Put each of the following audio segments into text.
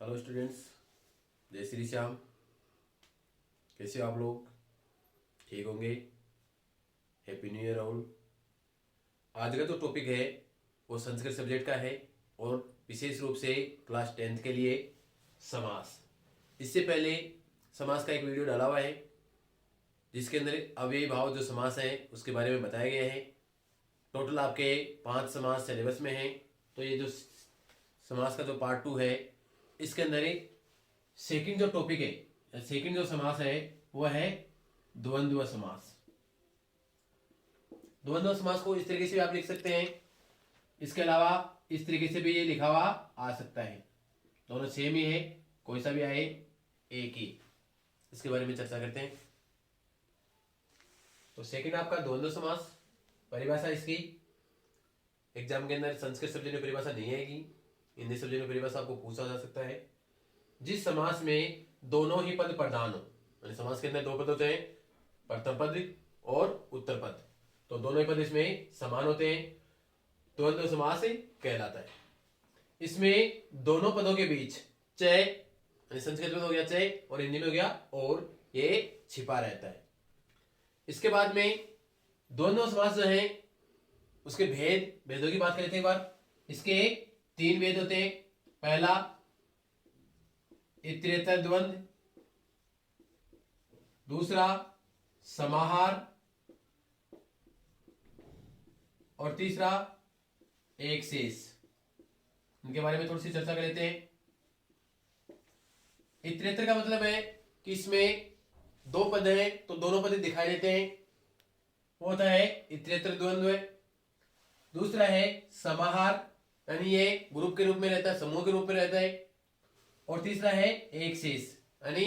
Hello students, जय श्री श्याम। कैसे हो आप लोग? ठीक होंगे? Happy new year all. आज का जो टॉपिक है वो संस्कृत सब्जेक्ट का है और विशेष रूप से क्लास 10th के लिए समास। इससे पहले समास का एक वीडियो डाला हुआ है जिसके अंदर अव्ययी भाव जो समास है उसके बारे में बताया गया है। टोटल आपके 5 समास सिलेबस में हैं। तो ये जो समास का जो पार्ट 2 है इसके अंदर एक सेकंड जो टॉपिक है, सेकंड जो समास है वो है द्वंद्व समास। द्वंद्व समास को इस तरीके से भी आप लिख सकते हैं। इसके अलावा इस तरीके से भी ये लिखा हुआ आ सकता है। दोनों सेम ही है, कोई सा भी आए एक ही। इसके बारे में चर्चा करते हैं। तो सेकंड आपका द्वंद्व समास। परिभाषा इसकी एग्जाम के अंदर संस्कृत सब्जेक्ट में परिभाषा नहीं आएगी, हिंदी सब्जेक्ट में परिभाषा आपको पूछा जा सकता है। जिस समास में दोनों ही पद प्रधान हो, यानी समास के अंदर दो पद होते हैं, प्रथम पद और उत्तर पद, तो दोनों ही पद इसमें समान होते हैं, द्वंद्व समास कहलाता है। इसमें दोनों पदों के बीच चय, यानी संस्कृत में हो गया चय और हिंदी में हो गया और, ये छिपा रहता है। इसके बाद में द्वंद्व समास जो है उसके भेदों की बात करते हैं एक बार। इसके 3 भेद होते हैं। पहला इतरेतर द्वंद्व, दूसरा समाहार और तीसरा एक शेष। इनके बारे में थोड़ी सी चर्चा कर लेते हैं। इतरेतर का मतलब है कि इसमें 2 पद हैं तो दोनों पद दिखाई देते हैं, वो होता है इतरेतर द्वंद्व। दूसरा है समाहार, यानी ये ग्रुप के रूप में रहता है, समूह के रूप में रहता है। और तीसरा है एक शेष, यानी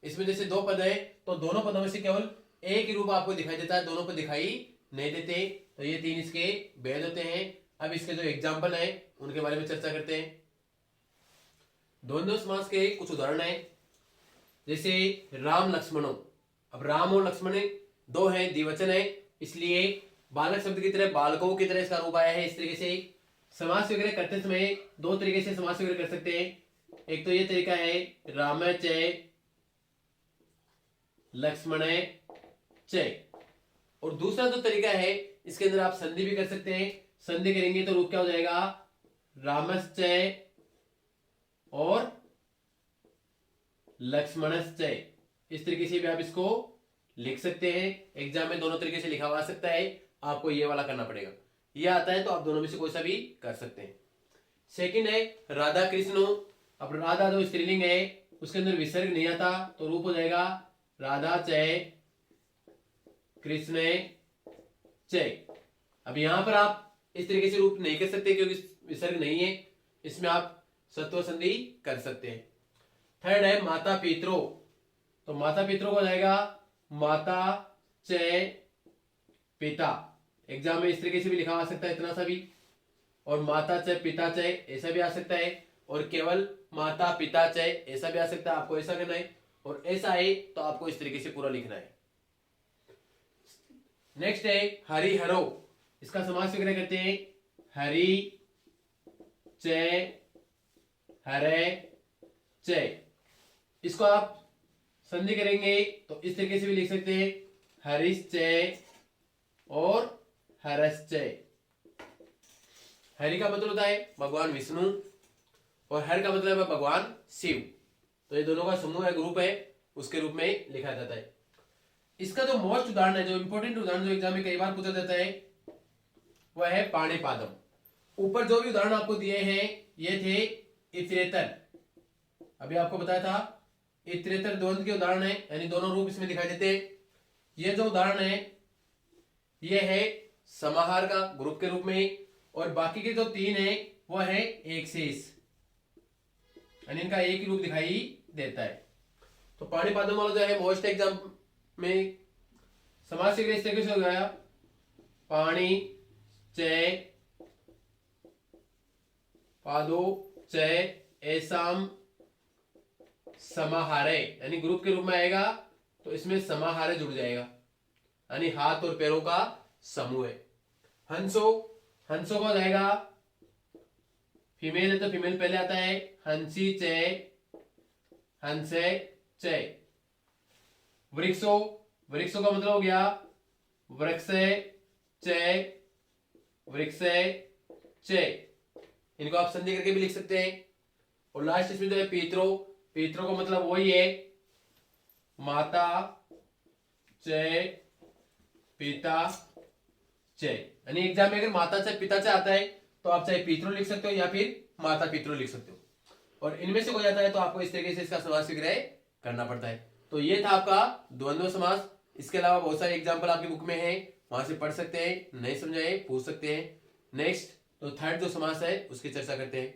इसमें जैसे 2 पद है तो दोनों पदों में से केवल एक ही रूप आपको दिखाई देता है, दोनों पद दिखाई नहीं देते। तो ये 3 इसके भेद होते हैं। अब इसके जो एग्जाम्पल है उनके बारे में चर्चा करते हैं। द्वंद्व समास के कुछ उदाहरण है, जैसे राम लक्ष्मणों। अब राम और लक्ष्मण 2 है, द्विवचन है, इसलिए बालक शब्द की तरह बालकों की तरह इसका रूप आया है। इस तरीके से समास वगैरह करते समय 2 तरीके से समास वगैरह कर सकते हैं। एक तो ये तरीका है रामचय लक्ष्मणय चय, और दूसरा जो तरीका है इसके अंदर आप संधि भी कर सकते हैं। संधि करेंगे तो रूप क्या हो जाएगा, रामश्चय और लक्ष्मणश्चय। इस तरीके से भी आप इसको लिख सकते हैं। एग्जाम में दोनों तरीके से लिखा हुआ आ सकता है, आपको ये वाला करना पड़ेगा। ये आता है तो आप दोनों में से कोई सा भी कर सकते हैं। सेकंड है राधा कृष्ण। अब राधा जो स्त्रीलिंग है उसके अंदर विसर्ग नहीं आता तो रूप हो जाएगा राधा चय कृष्ण चय। अब यहां पर आप इस तरीके से रूप नहीं कर सकते क्योंकि विसर्ग नहीं है, इसमें आप सत्व संधि कर सकते हैं। थर्ड है माता पितरो। तो माता पितरों को जाएगा माता चय पिता। एग्जाम में इस तरीके से भी लिखा आ सकता है, इतना सा भी, और माता चय पिता चय ऐसा भी आ सकता है, और केवल माता पिता चय ऐसा भी आ सकता है। आपको ऐसा करना है, और ऐसा है तो आपको इस तरीके से पूरा लिखना है। नेक्स्ट है हरि हरो। इसका समास वगैरह करते हैं, हरि चय हरे चय। इसको आप संधि करेंगे तो इस तरीके से भी लिख सकते हैं, हरिश्चय और हरश्चय। हरि का मतलब होता है भगवान विष्णु और हर का मतलब है भगवान शिव। तो ये दोनों का समूह है, ग्रुप है, उसके रूप में लिखा जाता है। इसका जो मोस्ट उदाहरण है, जो इंपॉर्टेंट उदाहरण जो एग्जाम में कई बार पूछा जाता है, वह है पाणिपादम। ऊपर जो भी उदाहरण आपको दिए हैं ये थे इतरेतर। अभी आपको बताया था इतरेतर द्वंद्व के उदाहरण है, यानी दोनों रूप इसमें दिखाई देते हैं। ये जो उदाहरण है ये है समाहार का ग्रुप के रूप में, और बाकी के जो 3 है वो है एक शेष, यानी इनका एक ही रूप दिखाई देता है। तो पाणिपादम वाला जो है मोस्ट एग्जाम में समास से इस तरीके से हो गया, पाणी चय पादो चय ऐसाम समाहारे, यानी ग्रुप के रूप में आएगा तो इसमें समाहारे जुड़ जाएगा, यानी हाथ और पैरों का समूह है। हंसो, हंसो का जाएगा फीमेल है तो फीमेल पहले आता है, हंसी चय हंसे चे। वृक्षो, वृक्षों का मतलब हो गया वृक्षे चे, वृक्षे चे। इनको आप संधि करके भी लिख सकते हैं। और लास्ट इसमें जो है पितरो, पितरो का मतलब वही है माता चे पिता चे। यानी एग्जाम में अगर माता से पिता से आता है तो आप चाहे पितरो लिख सकते हो या फिर माता पितरो लिख सकते हो। और इनमें से हो जाता है तो आपको इस तरीके से इसका समास विग्रह करना पड़ता है। तो ये था आपका द्वंद्व समास। इसके अलावा बहुत सारे एग्जाम्पल आपकी बुक में है, वहां से पढ़ सकते हैं, नहीं समझाए पूछ सकते हैं। नेक्स्ट तो थर्ड जो समास है उसकी चर्चा करते हैं।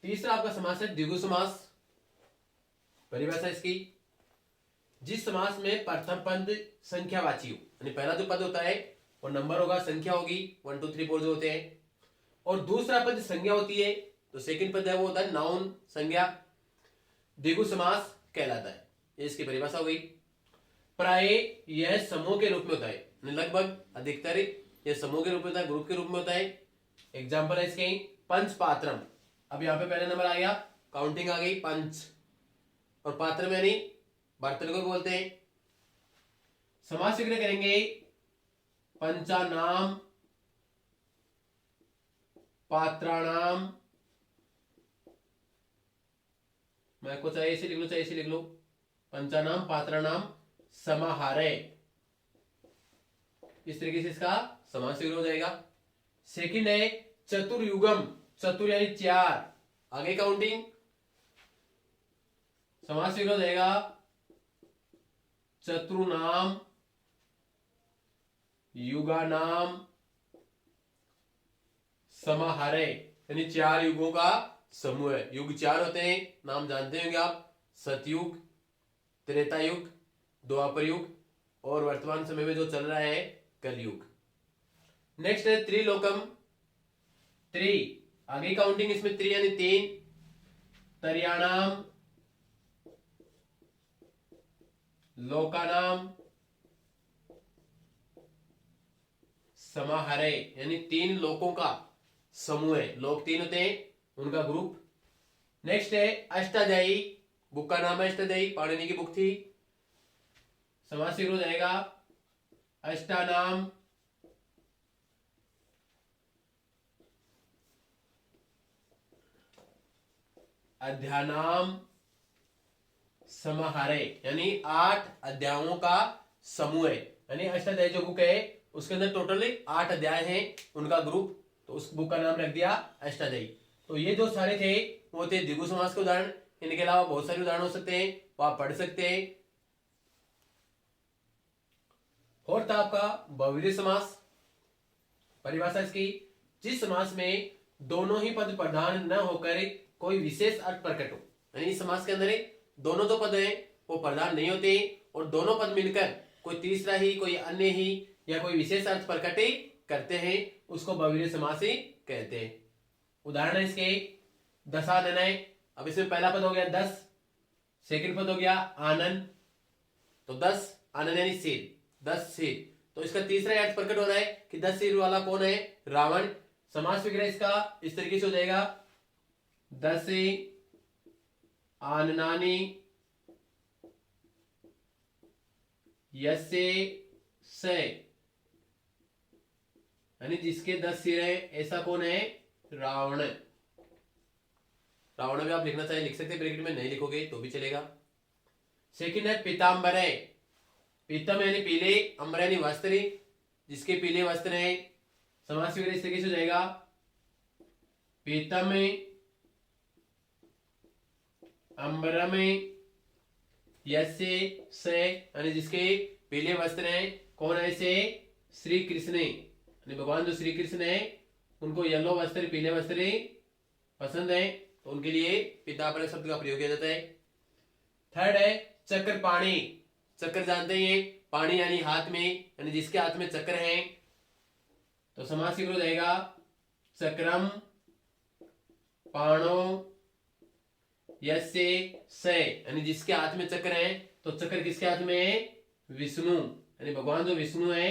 तीसरा आपका समास है द्विगु समास। परिभाषा इसकी, जिस समास में प्रथम पद संख्यावाची हो, यानी पहला जो पद होता है वो नंबर होगा, संख्या होगी 1 2 3 4 जो होते हैं, और दूसरा पद संज्ञा होती है, तो सेकंड पद है वो होता है नाउन संज्ञा, द्विगु समास कहलाता है। ये इसकी परिभाषा हो गई। प्राय यह समूह के रूप में होता है, लगभग अधिकतर यह समूह के रूप में होता है, ग्रुप के रूप में होता है। एग्जाम्पल है इसके पंच पात्रम। अब यहाँ पे पहला नंबर आ गया, काउंटिंग आ गई पंच, और पात्र में यानी बर्तन को बोलते हैं। समास विग्रह करेंगे पंचानाम पात्राणाम, मैं को चाहे ऐसे लिख लो चाहे ऐसे लिख लो, पंचानाम पात्राणाम समाहारे, इस तरीके से इसका समास विग्रह हो जाएगा। सेकंड है चतुर्युगम, चतुर यानी चार, आगे काउंटिंग, समास विग्रह हो जाएगा चतुर्नाम युगानाम समाहारे, यानी चार युगों का समूह है। युग चार होते हैं, नाम जानते होंगे आप, सतयुग, त्रेता युग, द्वापर युग, और वर्तमान समय में जो चल रहा है कलयुग। नेक्स्ट है त्रिलोकम, त्रि, आगे काउंटिंग इसमें त्रि यानी तीन, तर्याणाम लोकानाम समाहारे, यानी तीन लोकों का समूह है, लोक तीन होते हैं उनका ग्रुप। नेक्स्ट है अष्टाध्यायी, बुक का नाम है अष्टाध्यायी, पाणिनि की बुक थी। समास विग्रह हो जाएगा अष्टानाम अध्यानाम समाहारे, यानी 8 अध्यायों का समूह है। यानी अष्टाध्यायी जो बुक है उसके अंदर टोटल 8 अध्याय हैं, उनका ग्रुप, तो उस बुक का नाम रख दिया अष्टाध्यायी। तो ये जो सारे थे वो थे द्विगु समास के उदाहरण। इनके अलावा बहुत सारे उदाहरण हो सकते हैं, वो आप पढ़ सकते हैं। और था आपका बहुव्रीहि समास। परिभाषा इसकी, जिस समास में दोनों ही पद प्रधान न होकर कोई विशेष अर्थ प्रकट हो, यानी इस समास के अंदर दोनों जो पद हैं वो प्रधान नहीं होते और दोनों पद मिलकर कोई तीसरा ही, कोई अन्य ही या कोई विशेष अर्थ प्रकट करते हैं, उसको बहुव्रीहि समास ही कहते हैं। उदाहरण है इसके दशाननय। अब इसमें पहला पद हो गया 10, सेकंड पद हो गया आनन, तो 10 आनन यानी सिर, 10 सिर, तो इसका तीसरा अर्थ प्रकट हो रहा है कि 10 सिर वाला कौन है, रावण। समास विग्रह इसका इस तरीके से हो जाएगा 10 आननानि यस्य से, यानी जिसके 10 सिर है ऐसा कौन है, रावण। रावण में आप लिखना चाहे लिख सकते हैं, ब्रैकेट में नहीं लिखोगे तो भी चलेगा। सेकंड है पीतांबरे, पीतम यानी पीले, अंबर यानी वस्त्र, जिसके पीले वस्त्र हैं। समास विग्रह इस तरीके से हो जाएगा पीतम अंबरम यस्य से, यानी जिसके पीले वस्त्र हैं, कौन है से, श्री कृष्ण, यानी भगवान जो श्री कृष्ण है उनको येलो वस्त्र, पीले वस्त्र पसंद है, तो उनके लिए पीतांबर शब्द का प्रयोग किया जाता है। थर्ड है चक्र पाणी, चक्र जानते हैं, पाणी यानी हाथ में, यानी जिसके हाथ में चक्र है, तो समास विग्रह हो जाएगा चक्रम पाणो यस्य से, यानी जिसके हाथ में चक्र है, तो चक्र किसके हाथ में है, विष्णु, यानी भगवान जो विष्णु है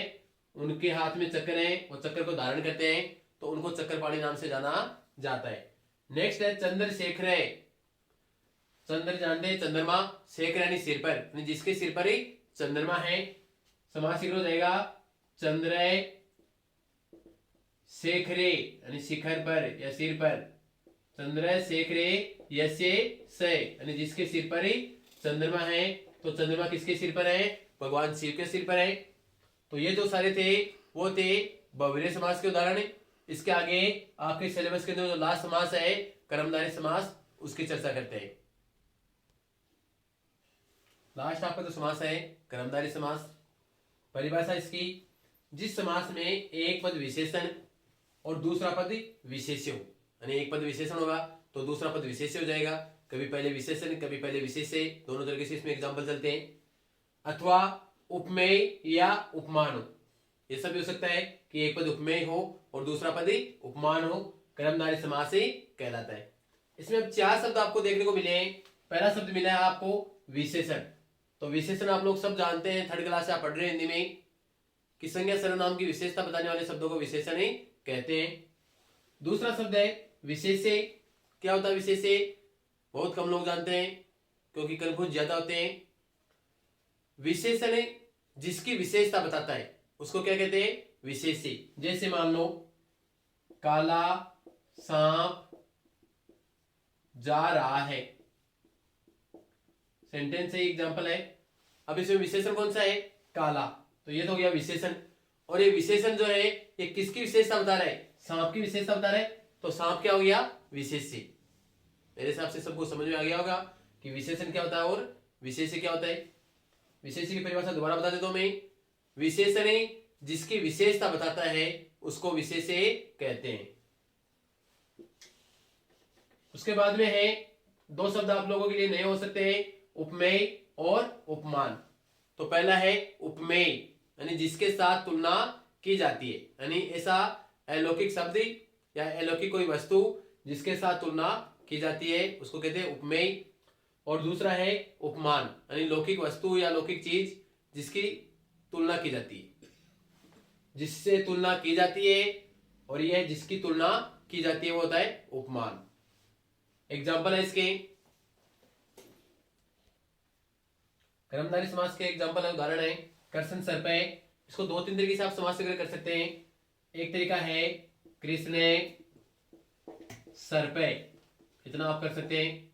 उनके हाथ में चक्र है, वो चक्र को धारण करते हैं, तो उनको चक्रपाणी नाम से जाना जाता है। नेक्स्ट है चंद्रशेखर, चंद्र जानते हैं चंद्रमा, शेखर यानी सिर पर, यानी जिसके सिर पर ही चंद्रमा है। समास शीघ्र हो जाएगा चंद्र शेखरे यानी शिखर पर या सिर पर, चंद्र शेखरे यसे से यानी जिसके सिर पर ही चंद्रमा है। तो चंद्रमा किसके सिर पर है? भगवान शिव के सिर पर है। तो ये जो सारे थे वो थे बहुव्रीहि समास के उदाहरण। इसके आगे आपके सिलेबस के अंदर जो लास्ट समास है कर्मधारय समास, उसकी चर्चा करते हैं। लास्ट आपका जो समास है कर्मधारय समास, परिभाषा इसकी, जिस समास में एक पद विशेषण और दूसरा पद विशेष्य हो, यानी एक पद विशेषण होगा तो दूसरा पद विशेष्य हो जाएगा, कभी पहले विशेषण कभी पहले विशेष्य, दोनों तरीके से इसमें एग्जांपल चलते हैं। अथवा उपमेय या उपमान हो, ये सब भी हो सकता है कि एक पद उपमेय हो और दूसरा पद उपमान हो, कर्मधारय समास ही कहलाता है। इसमें अब 4 शब्द आपको देखने को मिले हैं। पहला शब्द मिला है आपको विशेषण। तो विशेषण आप लोग सब जानते हैं, थर्ड क्लास से आप पढ़ रहे हैं हिंदी में कि संज्ञा सर्वनाम की विशेषता बताने वाले शब्दों को विशेषण ही कहते हैं। दूसरा शब्द है विशेष्य। क्या होता है विशेष्य? बहुत कम लोग जानते हैं क्योंकि कंफ्यूज ज्यादा होते हैं। विशेषण जिसकी विशेषता बताता है उसको क्या कहते हैं? विशेष्य। जैसे मान लो काला सांप जा रहा है, सेंटेंस से एग्जांपल है। अब इसमें विशेषण कौन सा है? काला। तो ये तो हो गया विशेषण। और ये विशेषण जो है ये किसकी विशेषता बता रहा है? सांप की विशेषता बता रहा है। तो सांप क्या हो गया? विशेष्य। मेरे हिसाब से सबको समझ में आ गया होगा कि विशेषण क्या होता है और विशेष्य क्या होता है। विशेष्य की परिभाषा दोबारा बता देता हूं मैं। विशेषण जिसकी विशेषता बताता है उसको विशेष्य कहते हैं। उसके बाद में है 2 शब्द आप लोगों के लिए नए हो सकते हैं, उपमेय और उपमान। तो पहला है उपमेय, यानी जिसके साथ तुलना की जाती है, यानी ऐसा अलौकिक शब्द या अलौकिक कोई वस्तु जिसके साथ तुलना की जाती है उसको कहते हैं उपमेय। और दूसरा है उपमान, यानी लौकिक वस्तु या लौकिक चीज जिसकी तुलना की जाती है, जिससे तुलना की जाती है और यह जिसकी तुलना की जाती है वो होता है उपमान। एग्जाम्पल है इसके, कर्मधारय समास के एग्जाम्पल है, उदाहरण है कृष्ण सर पे। इसको 2-3 तरीके से आप समास वगैरह कर सकते हैं। एक तरीका है कृष्ण सर पे, इतना आप कर सकते हैं।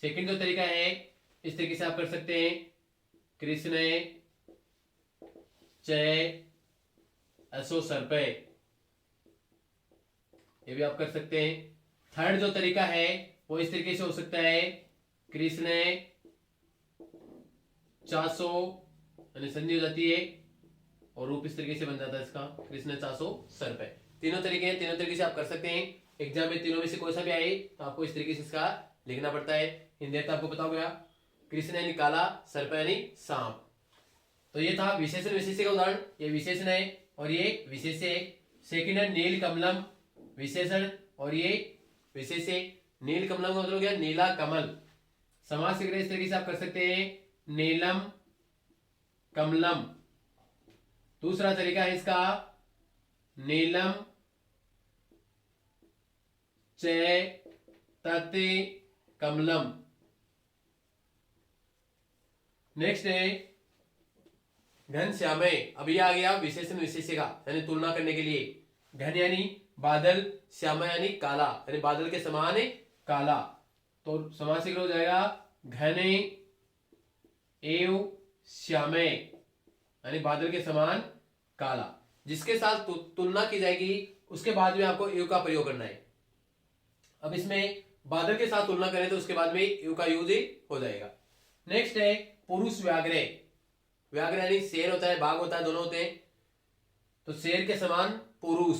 सेकंड जो तरीका है इस तरीके से आप कर सकते हैं, कृष्ण च असो सर पे, ये भी आप कर सकते हैं। थर्ड जो तरीका है वो इस तरीके से हो सकता है, कृष्ण चासो, यानी संधि हो जाती है और रूप इस तरीके से बन जाता है इसका, कृष्ण चासो सर पे। तीनों तरीके हैं, तीनों तरीके से आप कर सकते हैं। एग्जाम में तीनों में से कोई सा भी आए तो आपको इस तरीके से इसका लिखना पड़ता है। हिंदी तो आपको पता हो गया, कृष्ण यानी काला, सर पे यानी सांप। तो ये था विशेषण विशेष्य का उदाहरण, ये विशेषण है और ये विशेष्य है। सेकंड है नील कमलम, विशेषण और ये विशेष्य। नील कमलम का मतलब हो गया नीला कमल। समास इस तरीके से आप कर सकते हैं, नीलम कमलम। दूसरा तरीका है इसका, नीलम च तत् कमलम। नेक्स्ट है घन श्यामय। अभी आ गया विशेषण विशेष्य का, यानी तुलना करने के लिए। घन यानी बादल, श्याम यानी काला, यानी बादल के समान है काला। तो समास हो जाएगा घने एव श्यामे, यानी बादल के समान काला। जिसके साथ तुलना की जाएगी उसके बाद में आपको एव का प्रयोग करना है। अब इसमें बादल के साथ तुलना करें तो उसके बाद में एव का यूज हो जाएगा। नेक्स्ट है पुरुष व्याघ्र। व्याघ्र यानी शेर होता है, बाघ होता है, दोनों होते हैं। तो शेर के समान पुरुष,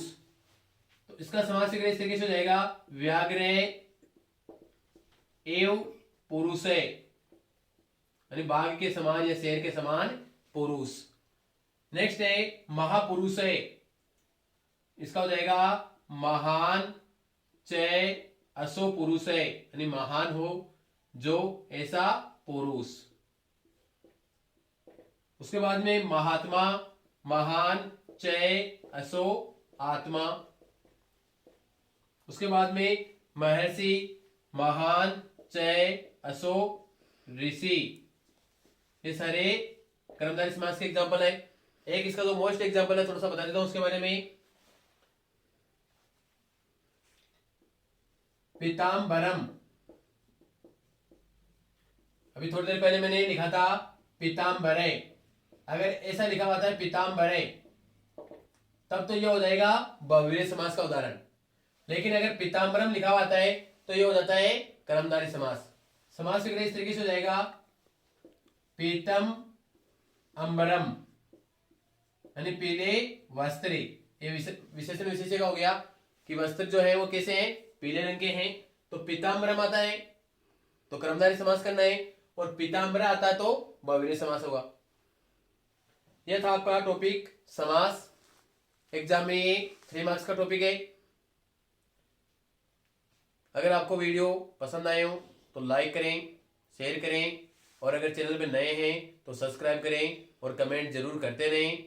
तो इसका समास इस तरीके से हो जाएगा, व्याघ्र एव पुरुष, यानी बाघ के समान या शेर के समान पुरुष। नेक्स्ट है महापुरुष, इसका हो जाएगा महान च असो पुरुष, यानी महान हो जो ऐसा पुरुष। उसके बाद में महात्मा, महान च असो आत्मा। उसके बाद में महर्षि, महान च असो, ऋषि, ये सारे कर्मधारय समास के एग्जाम्पल है। एक इसका जो मोस्ट एग्जाम्पल है थोड़ा सा बता देता हूं उसके बारे में। पीताम्बरम, अभी थोड़ी देर पहले मैंने लिखा था पीताम्बरे। अगर ऐसा लिखा हुआ था पीताम्बरे तब तो यह हो जाएगा बहुव्रीहि समास का उदाहरण। लेकिन अगर पीताम्बरम लिखा हुआ है तो यह हो जाता है कर्मधारय समास। समास विग्रह इस तरीके से हो जाएगा पीतम अंबरम, यानी पीले वस्त्र। ये विशेषण विशेष्य का हो गया कि वस्त्र जो है वो कैसे हैं, पीले रंग के हैं। तो पीताम्बरम आता है तो कर्मधारय समास करना है, और पीताम्बरा आता है तो बहुव्रीहि समास होगा। यह था आपका टॉपिक समास। एग्जाम में ये 3 मार्क्स का टॉपिक है। अगर आपको वीडियो पसंद आए हो तो लाइक करें, शेयर करें, और अगर चैनल पे नए हैं तो सब्सक्राइब करें और कमेंट जरूर करते रहें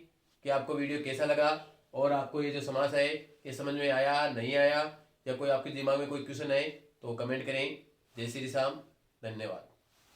कि आपको वीडियो कैसा लगा और आपको ये जो समास है ये समझ में आया नहीं आया, या कोई आपके दिमाग में कोई क्वेश्चन है तो कमेंट करें। जय श्री राम, धन्यवाद।